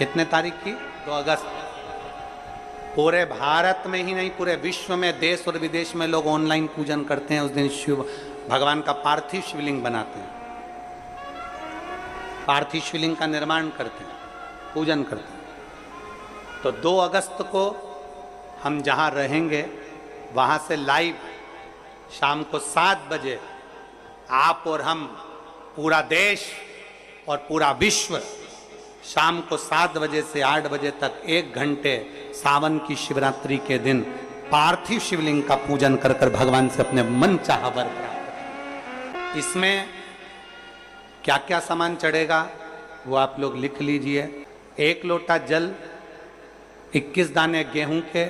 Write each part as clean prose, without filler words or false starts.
कितने तारीख की? 2 अगस्त। पूरे भारत में ही नहीं, पूरे विश्व में, देश और विदेश में लोग ऑनलाइन पूजन करते हैं। उस दिन शिव भगवान का पार्थिव शिवलिंग बनाते हैं, पार्थिव शिवलिंग का निर्माण करते हैं, पूजन करते हैं। तो 2 अगस्त को हम जहाँ रहेंगे वहाँ से लाइव शाम को 7 बजे आप और हम, पूरा देश और पूरा विश्व, शाम को 7 बजे से 8 बजे तक 1 घंटे सावन की शिवरात्रि के दिन पार्थिव शिवलिंग का पूजन कर कर भगवान से अपने मन चाहा वर प्राप्त। इसमें क्या क्या सामान चढ़ेगा वो आप लोग लिख लीजिए। 1 लोटा जल, 21 दाने गेहूं के,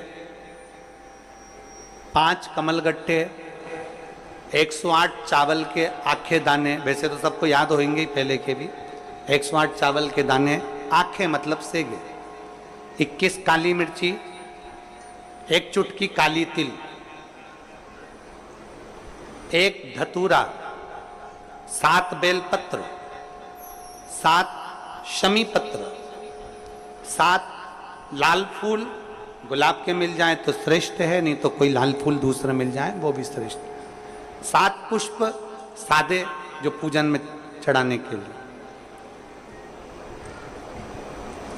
5 कमलगट्टे, 108 चावल के आखे दाने, वैसे तो सबको याद होंगे ही पहले के भी। 108 चावल के दाने, आखे मतलब सेगे, 21 काली मिर्ची, 1 चुटकी काली तिल, 1 धतूरा, 7 बेलपत्र, 7 शमी पत्र, 7 लाल फूल, गुलाब के मिल जाए तो श्रेष्ठ है, नहीं तो कोई लाल फूल दूसरा मिल जाए वो भी श्रेष्ठ। 7 पुष्प सादे जो पूजन में चढ़ाने के लिए,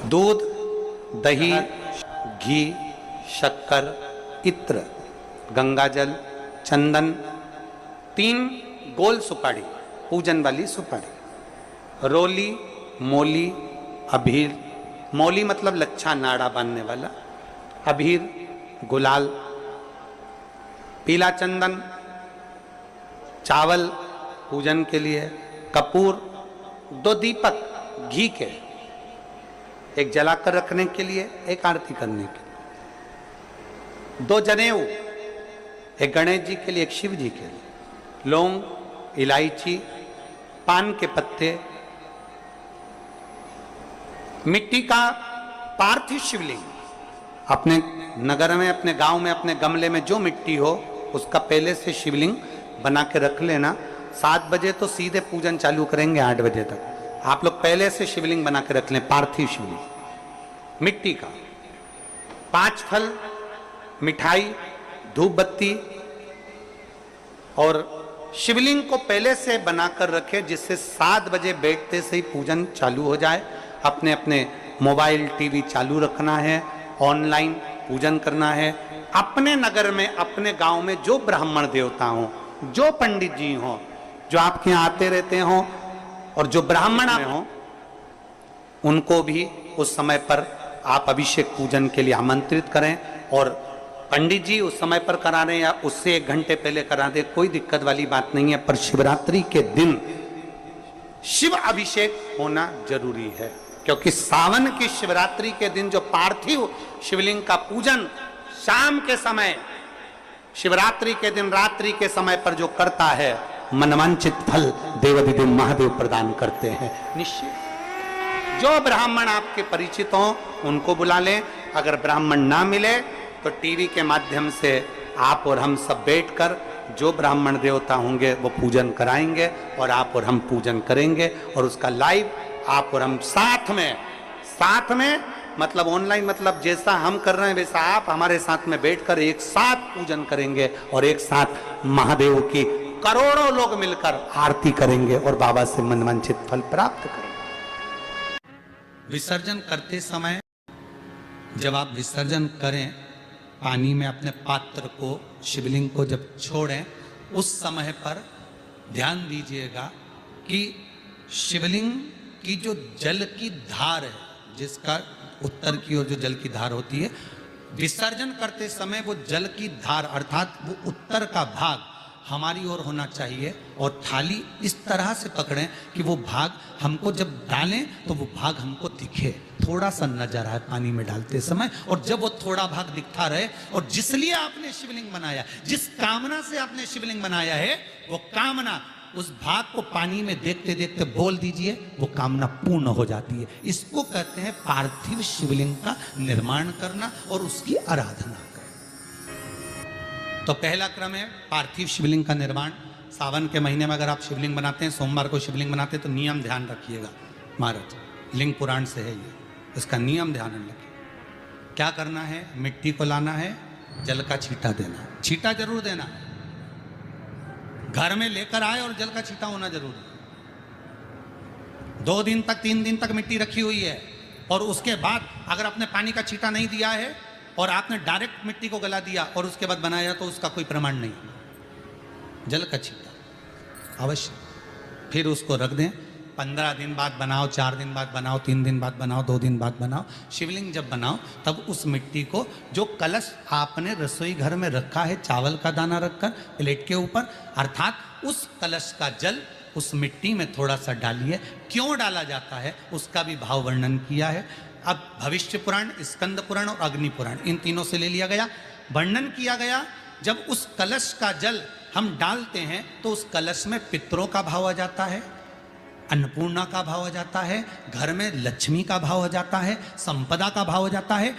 दूध, दही, घी, शक्कर, इत्र, गंगाजल, चंदन, 3 गोल सुपारी, पूजन वाली सुपारी, रोली, मोली, अबीर, मौली मतलब लच्छा नाड़ा बांधने वाला, अबीर, गुलाल, पीला चंदन, चावल पूजन के लिए, कपूर, 2 दीपक घी के, 1 जलाकर रखने के लिए, 1 आरती करने के लिए, 2 जनेऊ, 1 गणेश जी के लिए, 1 शिव जी के लिए, लौंग, इलायची, पान के पत्ते, मिट्टी का पार्थिव शिवलिंग। अपने नगर में, अपने गांव में, अपने गमले में जो मिट्टी हो उसका पहले से शिवलिंग बना के रख लेना। 7 बजे तो सीधे पूजन चालू करेंगे, 8 बजे तक आप लोग पहले से शिवलिंग बना के रख लें, पार्थिव शिवलिंग मिट्टी का। 5 फल, मिठाई, धूप बत्ती, और शिवलिंग को पहले से बनाकर रखे जिससे 7 बजे बैठते से ही पूजन चालू हो जाए। अपने अपने मोबाइल, टीवी चालू रखना है, ऑनलाइन पूजन करना है। अपने नगर में, अपने गांव में जो ब्राह्मण देवता हों, जो पंडित जी हों, जो आपके यहाँ आते रहते हों, और जो ब्राह्मण हों, उनको भी उस समय पर आप अभिषेक पूजन के लिए आमंत्रित करें। और पंडित जी उस समय पर करा रहे हैं या उससे 1 घंटे पहले करा दे, कोई दिक्कत वाली बात नहीं है। पर शिवरात्रि के दिन शिव अभिषेक होना जरूरी है, क्योंकि सावन की शिवरात्रि के दिन जो पार्थिव शिवलिंग का पूजन शाम के समय, शिवरात्रि के दिन रात्रि के समय पर जो करता है, मनवांचित फल देवाधिदेव महादेव प्रदान करते हैं निश्चित। जो ब्राह्मण आपके परिचित हों उनको बुला लें। अगर ब्राह्मण ना मिले तो टीवी के माध्यम से आप और हम सब बैठकर जो ब्राह्मण देवता होंगे वो पूजन कराएंगे, और आप और हम पूजन करेंगे, और उसका लाइव आप और हम साथ में मतलब ऑनलाइन, मतलब जैसा हम कर रहे हैं वैसा आप हमारे साथ में बैठकर एक साथ पूजन करेंगे, और एक साथ महादेव की करोड़ों लोग मिलकर आरती करेंगे और बाबा से मनवांछित फल प्राप्त करेंगे। विसर्जन करते समय जब आप विसर्जन करें, पानी में अपने पात्र को, शिवलिंग को जब छोड़ें, उस समय पर ध्यान दीजिएगा कि शिवलिंग की जो जल की धार है, जिसका उत्तर की ओर जो जल की धार होती है, विसर्जन करते समय वो जल की धार अर्थात वो उत्तर का भाग हमारी ओर होना चाहिए, और थाली इस तरह से पकड़ें कि वो भाग हमको जब डालें तो वो भाग हमको दिखे, थोड़ा सा नजर आए पानी में डालते समय। और जब वो थोड़ा भाग दिखता रहे, और जिस लिए आपने शिवलिंग बनाया, जिस कामना से आपने शिवलिंग बनाया है, वो कामना उस भाग को पानी में देखते देखते बोल दीजिए, वो कामना पूर्ण हो जाती है। इसको कहते हैं पार्थिव शिवलिंग का निर्माण करना और उसकी आराधना करना। तो पहला क्रम है पार्थिव शिवलिंग का निर्माण। सावन के महीने में अगर आप शिवलिंग बनाते हैं, सोमवार को शिवलिंग बनाते हैं, तो नियम ध्यान रखिएगा महाराज, लिंग पुराण से है ये, इसका नियम ध्यान में रखिए। क्या करना है? मिट्टी को लाना है, जल का छींटा देना, छींटा जरूर देना, घर में लेकर आए और जल का छींटा होना जरूरी। 2 दिन तक 3 दिन तक मिट्टी रखी हुई है और उसके बाद अगर आपने पानी का छींटा नहीं दिया है और आपने डायरेक्ट मिट्टी को गला दिया और उसके बाद बनाया तो उसका कोई प्रमाण नहीं। जल का छींटा अवश्य, फिर उसको रख दें। 15 दिन बाद बनाओ, 4 दिन बाद बनाओ, 3 दिन बाद बनाओ, 2 दिन बाद बनाओ। शिवलिंग जब बनाओ तब उस मिट्टी को, जो कलश आपने रसोई घर में रखा है चावल का दाना रखकर प्लेट के ऊपर, अर्थात उस कलश का जल उस मिट्टी में थोड़ा सा डालिए। क्यों डाला जाता है उसका भी भाव वर्णन किया है। अब भविष्य पुराण, स्कंद पुराण और अग्नि पुराण, इन तीनों से ले लिया गया। वर्णन किया गया जब उस कलश का जल हम डालते हैं तो उस कलश में पितरों का भाव आ जाता है, अन्नपूर्णा का भाव आ जाता है, घर में लक्ष्मी का भाव आ जाता है, संपदा का भाव आ जाता है।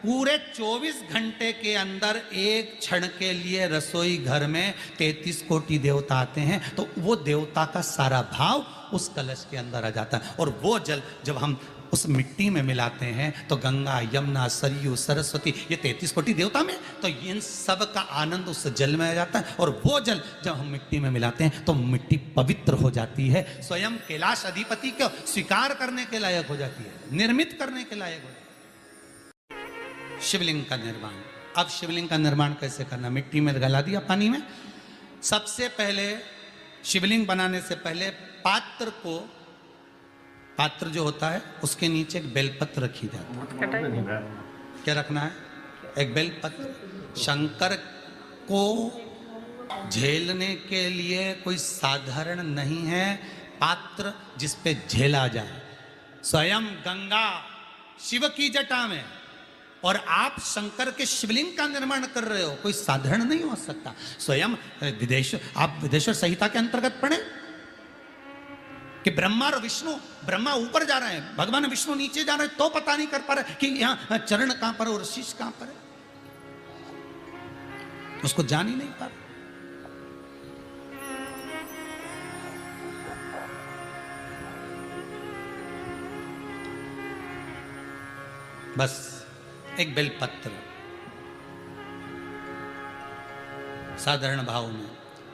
पूरे 24 घंटे के अंदर एक क्षण के लिए रसोई घर में 33 कोटि देवता आते हैं, तो वो देवता का सारा भाव उस कलश के अंदर आ जाता है। और वो जल जब हम उस मिट्टी में मिलाते हैं तो गंगा, यमुना, सरयू, सरस्वती, ये 33 कोटि देवता में, तो इन सब का आनंद उस जल में आ जाता है। और वो जल जब हम मिट्टी में मिलाते हैं तो मिट्टी पवित्र हो जाती है, स्वयं कैलाश अधिपति को स्वीकार करने के लायक हो जाती है, निर्मित करने के लायक हो जाती है। शिवलिंग का निर्माण। अब शिवलिंग का निर्माण कैसे करना? मिट्टी में गला दिया पानी में। सबसे पहले शिवलिंग बनाने से पहले पात्र जो होता है उसके नीचे एक बेलपत्र रखी जाती है। क्या रखना है? एक बेलपत्र। शंकर को झेलने के लिए कोई साधारण नहीं है पात्र जिस पे झेला जाए। स्वयं गंगा शिव की जटा में और आप शंकर के शिवलिंग का निर्माण कर रहे हो, कोई साधारण नहीं हो सकता। स्वयं आप विदेश्वर संहिता के अंतर्गत पढ़े कि ब्रह्मा और विष्णु, ब्रह्मा ऊपर जा रहे हैं, भगवान विष्णु नीचे जा रहे हैं, तो पता नहीं कर पा रहे कि यहां चरण कहां पर और शीश कहां पर है, उसको जान ही नहीं पा रहे। बस एक बेलपत्र साधारण भाव में,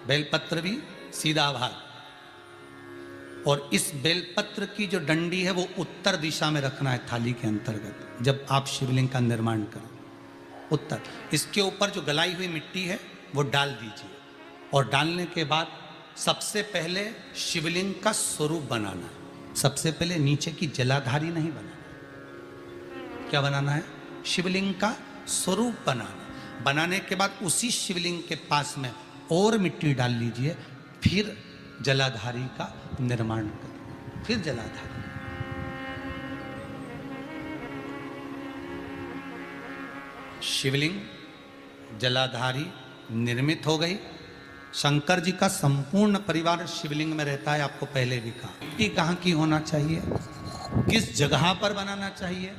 बेलपत्र भी सीधा भाग, और इस बेलपत्र की जो डंडी है वो उत्तर दिशा में रखना है थाली के अंतर्गत। जब आप शिवलिंग का निर्माण करें उत्तर, इसके ऊपर जो गलाई हुई मिट्टी है वो डाल दीजिए। और डालने के बाद सबसे पहले शिवलिंग का स्वरूप बनाना है। सबसे पहले नीचे की जलाधारी नहीं बनाना। क्या बनाना है? शिवलिंग का स्वरूप बनाना। बनाने के बाद उसी शिवलिंग के पास में और मिट्टी डाल लीजिए, फिर जलाधारी का निर्माण करें, फिर जलाधारी। शिवलिंग जलाधारी निर्मित हो गई। शंकर जी का संपूर्ण परिवार शिवलिंग में रहता है, आपको पहले भी कहा। मिट्टी कहाँ की होना चाहिए, किस जगह पर बनाना चाहिए,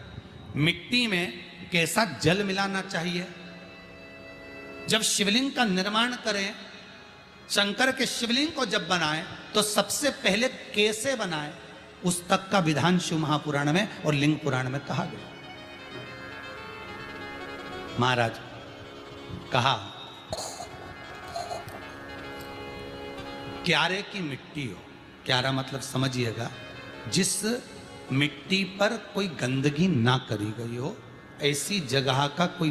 मिट्टी में कैसा जल मिलाना चाहिए। जब शिवलिंग का निर्माण करें, शंकर के शिवलिंग को जब बनाएं तो सबसे पहले कैसे बनाएं उस तक का विधान शिव महापुराण में और लिंग पुराण में कहा गया। महाराज कहा क्यारे की मिट्टी हो, क्यारा मतलब समझिएगा जिस मिट्टी पर कोई गंदगी ना करी गई हो, ऐसी जगह का कोई